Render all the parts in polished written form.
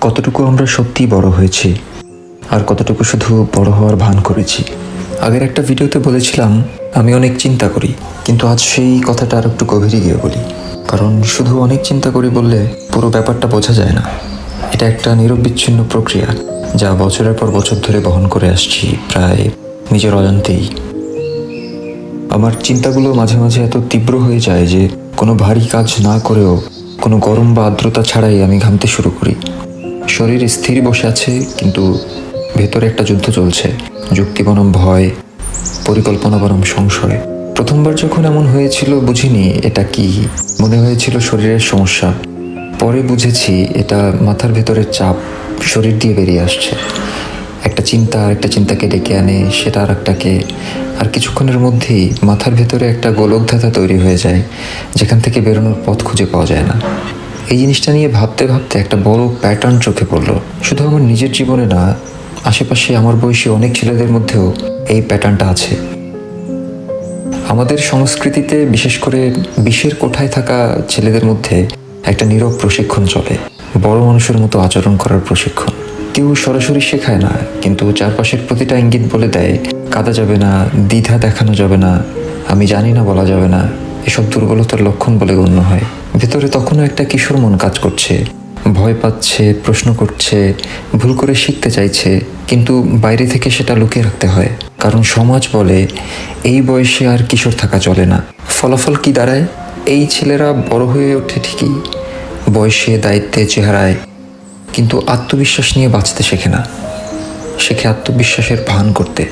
কতটুকু আমরা সত্যিই বড় হয়েছি আর কতটুকু শুধু বড় হওয়ার ভান করেছি। আগের একটা ভিডিওতে বলেছিলাম আমি অনেক চিন্তা করি, কিন্তু আজ সেই কথাটা আর একটু গভীরে গিয়ে বলি। কারণ শুধু অনেক চিন্তা করি বললে পুরো ব্যাপারটা বোঝা যায় না। এটা একটা নিরবিচ্ছিন্ন প্রক্রিয়া যা বছরের পর বছর ধরে বহন করে আসছি, প্রায় নিজের অজান্তেই। আমার চিন্তাগুলো মাঝে মাঝে এত তীব্র হয়ে যায় যে কোনো ভারী কাজ না করেও, কোনো গরম বা আর্দ্রতা ছাড়াই আমি ঘামতে শুরু করি। শরীর স্থির বসে আছে, কিন্তু ভেতরে একটা যুদ্ধ চলছে। যুক্তি বনাম ভয়, পরিকল্পনা বনাম সংশয়। প্রথমবার যখন এমন হয়েছিল বুঝিনি এটা কি, মনে হয়েছিল শরীরের সমস্যা। পরে বুঝেছি এটা মাথার ভেতরের চাপ শরীর দিয়ে বেরিয়ে আসছে। একটা চিন্তা আর একটা চিন্তাকে ডেকে আনে, সেটা আর একটাকে, আর কিছুক্ষণের মধ্যেই মাথার ভেতরে একটা গোলকধাঁধা তৈরি হয়ে যায়, যেখান থেকে বেরোনোর পথ খুঁজে পাওয়া যায় না। এই জিনিসটা নিয়ে ভাবতে ভাবতে একটা বড় প্যাটার্ন চোখে পড়লো। শুধু আমার নিজের জীবনে না, আশেপাশে আমার বয়সী অনেক ছেলেদের মধ্যেও এই প্যাটার্নটা আছে। আমাদের সংস্কৃতিতে বিশেষ করে 20-এর কোঠায় থাকা ছেলেদের মধ্যে একটা নীরব প্রশিক্ষণ চলে, বড় মানুষের মতো আচরণ করার প্রশিক্ষণ। কেউ সরাসরি শেখায় না, কিন্তু চারপাশের প্রতিটা ইঙ্গিত বলে দেয় কাঁদা যাবে না, দ্বিধা দেখানো যাবে না, আমি জানি না বলা যাবে না। এসব দুর্বলতার লক্ষণ বলে গণ্য হয়। ভেতরে তখনও একটা কিশোর মন কাজ করছে, ভয় পাচ্ছে, প্রশ্ন করছে, ভুল করে শিখতে চাইছে, কিন্তু বাইরে থেকে সেটা লুকিয়ে রাখতে হয়। কারণ সমাজ বলে এই বয়সে আর কিশোর থাকা চলে না। ফলাফল কি দাঁড়ায়? এই ছেলেরা বড় হয়ে ওঠে ঠিকই, বয়সে, দায়িত্বে, চেহারায়, কিন্তু আত্মবিশ্বাস নিয়ে বাঁচতে শেখে না। শেখে আত্মবিশ্বাসের ভান করতে।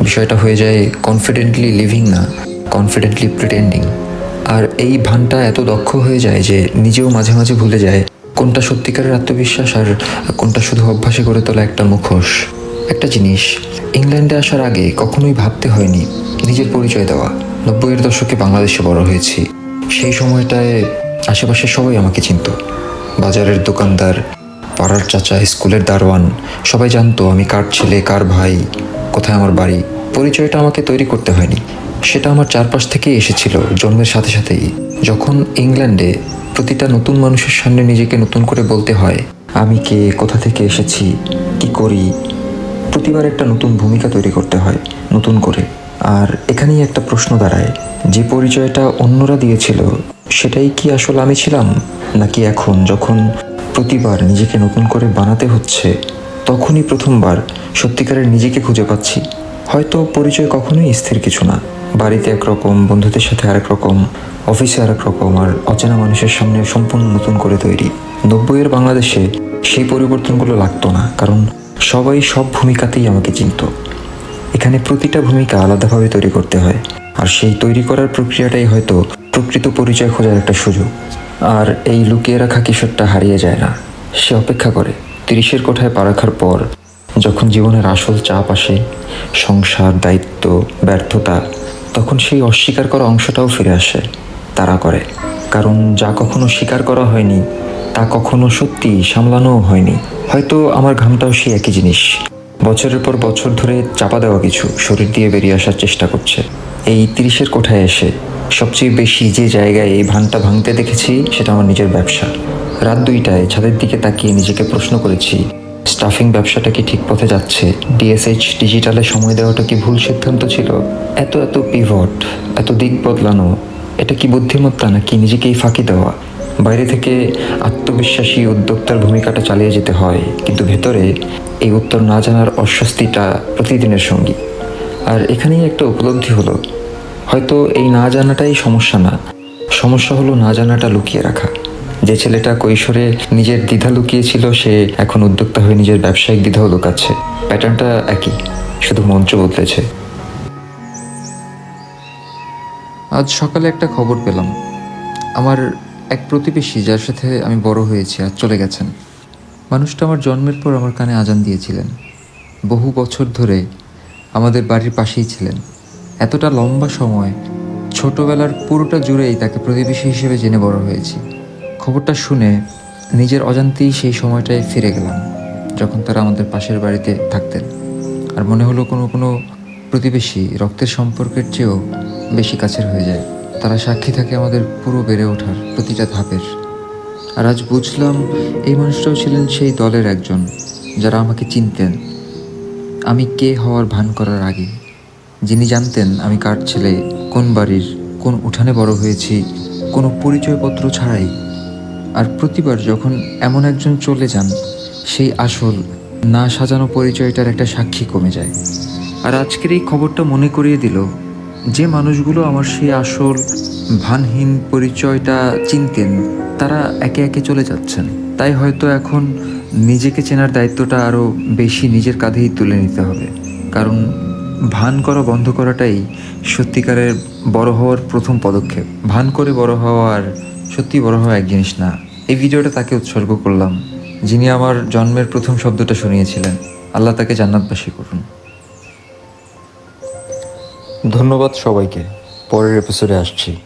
বিষয়টা হয়ে যায় কনফিডেন্টলি লিভিং না, কনফিডেন্টলি প্রিটেন্ডিং। আর এই ভানটা এত দক্ষ হয়ে যায় যে নিজেও মাঝে মাঝে ভুলে যায় কোনটা সত্যিকারের আত্মবিশ্বাস আর কোনটা শুধু অভ্যাসে গড়ে তোলা একটা মুখোশ। একটা জিনিস, ইংল্যান্ডে আসার আগে কখনোই ভাবতে হয়নি নিজের পরিচয় দেওয়া। 90-এর দশকে বাংলাদেশে বড় হয়েছি। সেই সময়টায় আশেপাশে সবাই আমাকে চিনত। বাজারের দোকানদার, পাড়ার চাচা, স্কুলের দারোয়ান, সবাই জানতো আমি কার ছেলে, কার ভাই, কোথায় আমার বাড়ি। পরিচয়টা আমাকে তৈরি করতে হয়নি, সেটা আমার চারপাশ থেকেই এসেছিল জন্মের সাথে সাথেই। যখন ইংল্যান্ডে প্রতিটা নতুন মানুষের সামনে নিজেকে নতুন করে বলতে হয় আমি কে, কোথা থেকে এসেছি, কি করি, প্রতিবার একটা নতুন ভূমিকা তৈরি করতে হয় নতুন করে। আর এখানেই একটা প্রশ্ন দাঁড়ায়, যে পরিচয়টা অন্যরা দিয়েছিল সেটাই কি আসলে আমি ছিলাম, নাকি এখন যখন প্রতিবার নিজেকে নতুন করে বানাতে হচ্ছে তখনই প্রথমবার সত্যিকারের নিজেকে খুঁজে পাচ্ছি? হয়তো পরিচয় কখনোই স্থির কিছু না। বাড়িতে একরকম, বন্ধুদের সাথে আরেক রকম, অফিসে আরেক রকম, আর অচেনা মানুষের সামনে সম্পূর্ণ নতুন করে তৈরি। 90-এর বাংলাদেশে সেই পরিবর্তনগুলো লাগতো না, কারণ সবাই সব ভূমিকাতেই আমাকে চিনত। এখানে প্রতিটা ভূমিকা আলাদাভাবে তৈরি করতে হয়, আর সেই তৈরি করার প্রক্রিয়াটাই হয়তো প্রকৃত পরিচয় খোঁজার একটা সুযোগ। আর এই লুকিয়ে রাখা কিশোরটা হারিয়ে যায় না, সে অপেক্ষা করে 30-এর কোঠায় পা রাখার পর, যখন জীবনের আসল চাপ আসে, সংসার, দায়িত্ব, ব্যর্থতা, তখন সেই অস্বীকার করা অংশটাও ফিরে আসে, তাড়া করে। কারণ যা কখনো স্বীকার করা হয়নি তা কখনো সত্যি সামলানোও হয়নি। হয়তো আমার ঘামটাও সেই একই জিনিস, বছরের পর বছর ধরে চাপা দেওয়া কিছু শরীর দিয়ে বেরিয়ে আসার চেষ্টা করছে। এই 30-এর কোঠায় এসে সবচেয়ে বেশি যে জায়গায় এই ভানটা ভাঙতে দেখেছি সেটা আমার নিজের ব্যবসা। রাত 2টায় ছাদের দিকে তাকিয়ে নিজেকে প্রশ্ন করেছি, স্টাফিং ব্যবসাটা কি ঠিক পথে যাচ্ছে? ডিএসএইচ ডিজিটালে সময় দেওয়াটা কি ভুল সিদ্ধান্ত ছিল? এত এত পিভট, এত দিক বদলানো, এটা কি বুদ্ধিমত্তা নাকি নিজেকেই ফাঁকি দেওয়া? বাইরে থেকে আত্মবিশ্বাসী উদ্যোক্তার ভূমিকাটা চালিয়ে যেতে হয়, কিন্তু ভেতরে এই উত্তর না জানার অস্বস্তিটা প্রতিদিনের সঙ্গী। আর এখানেই একটা উপলব্ধি হলো, হয়তো এই না জানাটাই সমস্যা না, সমস্যা হলো না জানাটা লুকিয়ে রাখা। যে ছেলেটা কৈশোরে নিজের দ্বিধা লুকিয়েছিল সে এখন উদ্যোক্তা হয়ে নিজের ব্যবসায়িক দ্বিধাও লুকাচ্ছে। প্যাটার্নটা একই, শুধু মঞ্চ বদলেছে। আজ সকালে একটা খবর পেলাম, আমার এক প্রতিবেশী যার সাথে আমি বড় হয়েছি আজ চলে গেছেন। মানুষটা আমার জন্মের পর আমার কানে আজান দিয়েছিলেন। বহু বছর ধরে আমাদের বাড়ির পাশেই ছিলেন। এতটা লম্বা সময়, ছোটবেলার পুরোটা জুড়েই তাকে প্রতিবেশী হিসেবে জেনে বড় হয়েছি। খবরটা শুনে নিজের অজান্তেই সেই সময়টায় ফিরে গেলাম, যখন তারা আমাদের পাশের বাড়িতে থাকতেন। আর মনে হলো কোনো কোনো প্রতিবেশী রক্তের সম্পর্কের চেয়েও বেশি কাছের হয়ে যায়। তারা সাক্ষী থাকে আমাদের পুরো বেড়ে ওঠার প্রতিটা ধাপের। আর আজ বুঝলাম এই মানুষটাও ছিলেন সেই দলের একজন, যারা আমাকে চিনতেন আমি কে হওয়ার ভান করার আগে, যিনি জানতেন আমি কার ছেলে, কোন বাড়ির, কোন উঠানে বড় হয়েছি, কোনো পরিচয়পত্র ছাড়াই। আর প্রতিবার যখন এমন একজন চলে যান, সেই আসল না সাজানো পরিচয়টার একটা সাক্ষী কমে যায়। আর আজকের এই খবরটা মনে করিয়ে দিল, যে মানুষগুলো আমার সেই আসল ভানহীন পরিচয়টা চিনতেন, তারা একে একে চলে যাচ্ছেন। তাই হয়তো এখন নিজেকে চেনার দায়িত্বটা আরও বেশি নিজের কাঁধেই তুলে নিতে হবে। কারণ ভান করা বন্ধ করাটাই সত্যিকারের বড় হওয়ার প্রথম পদক্ষেপ। ভান করে বড় হওয়া আর সত্যি বড় হওয়া এক জিনিস না। এই ভিডিওটা তাকে উৎসর্গ করলাম, যিনি আমার জন্মের প্রথম শব্দটা শুনিয়েছিলেন। আল্লাহ তাকে জান্নাতবাসী করুন। ধন্যবাদ সবাইকে। পরের এপিসোডে আসছি।